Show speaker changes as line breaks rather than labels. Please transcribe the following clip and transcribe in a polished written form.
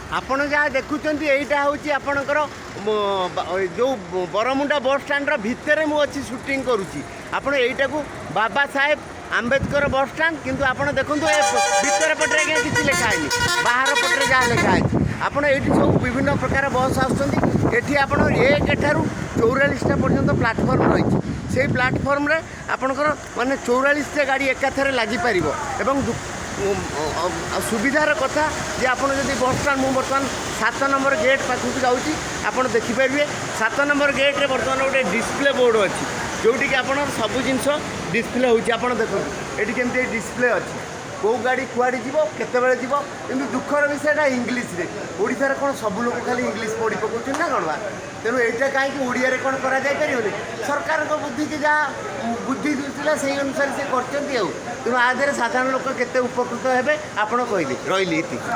ଆପଣ ଯାହା ଦେଖୁଛନ୍ତି ଏଇଟା ହେଉଛି ଆପଣଙ୍କର ଯେଉଁ ବରମୁଣ୍ଡା ବସ୍ ଷ୍ଟାଣ୍ଡର ଭିତରେ ମୁଁ ଅଛି ସୁଟିଂ କରୁଛି। ଆପଣ ଏଇଟାକୁ ବାବା ସାହେବ ଆମ୍ବେଦକର ବସ୍ ଷ୍ଟାଣ୍ଡ, କିନ୍ତୁ ଆପଣ ଦେଖନ୍ତୁ ଏ ଭିତର ପଟରେ ଆଜ୍ଞା କିଛି ଲେଖା ହେଇନି, ବାହାର ପଟରେ ଯାହା ଲେଖା ହେଇଛି। ଆପଣ ଏଇଠି ସବୁ ବିଭିନ୍ନ ପ୍ରକାର ବସ୍ ଆସୁଛନ୍ତି। ଏଠି ଆପଣ 1 ଠାରୁ 44ଟା ପର୍ଯ୍ୟନ୍ତ ପ୍ଲାଟଫର୍ମ ରହିଛି। ସେଇ ପ୍ଲାଟଫର୍ମରେ ଆପଣଙ୍କର ମାନେ 44ଟା ଗାଡ଼ି ଏକାଥରେ ଲାଗିପାରିବ। ଏବଂ ସୁବିଧାର କଥା ଯେ ଆପଣ ଯଦି ବସଷ୍ଟାଣ୍ଡ, ମୁଁ ବର୍ତ୍ତମାନ 7 ନମ୍ବର ଗେଟ୍ ପାଖକୁ ଯାଉଛି, ଆପଣ ଦେଖିପାରିବେ 7 ନମ୍ବର ଗେଟ୍ରେ ବର୍ତ୍ତମାନ ଗୋଟେ ଡିସପ୍ଲେ ବୋର୍ଡ଼ ଅଛି, ଯେଉଁଠିକି ଆପଣ ସବୁ ଜିନିଷ ଡିସପ୍ଲେ ହେଉଛି। ଆପଣ ଦେଖନ୍ତୁ ଏଠି କେମିତି ଡିସପ୍ଲେ ଅଛି, କେଉଁ ଗାଡ଼ି କୁଆଡ଼େ ଯିବ, କେତେବେଳେ ଯିବ। କିନ୍ତୁ ଦୁଃଖର ବିଷୟଟା ଇଂଲିଶରେ। ଓଡ଼ିଶାରେ କ'ଣ ସବୁ ଲୋକ ଖାଲି ଇଂଲିଶ ପଢ଼ି ପକାଉଛନ୍ତି ନା କ'ଣ ବା? ତେଣୁ ଏଇଟା କାହିଁକି ଓଡ଼ିଆରେ କ'ଣ କରାଯାଇପାରିବନି? ସରକାରଙ୍କ ବୁଦ୍ଧିକି ଯାହା ବୁଦ୍ଧି ଥିଲା ସେଇ ଅନୁସାରେ ସେ କରିଛନ୍ତି ଆଉ। ତେଣୁ ଆ ଦେହରେ ସାଧାରଣ ଲୋକ କେତେ ଉପକୃତ ହେବେ ଆପଣ କହିଲେ। ରହିଲି ଏତିକି।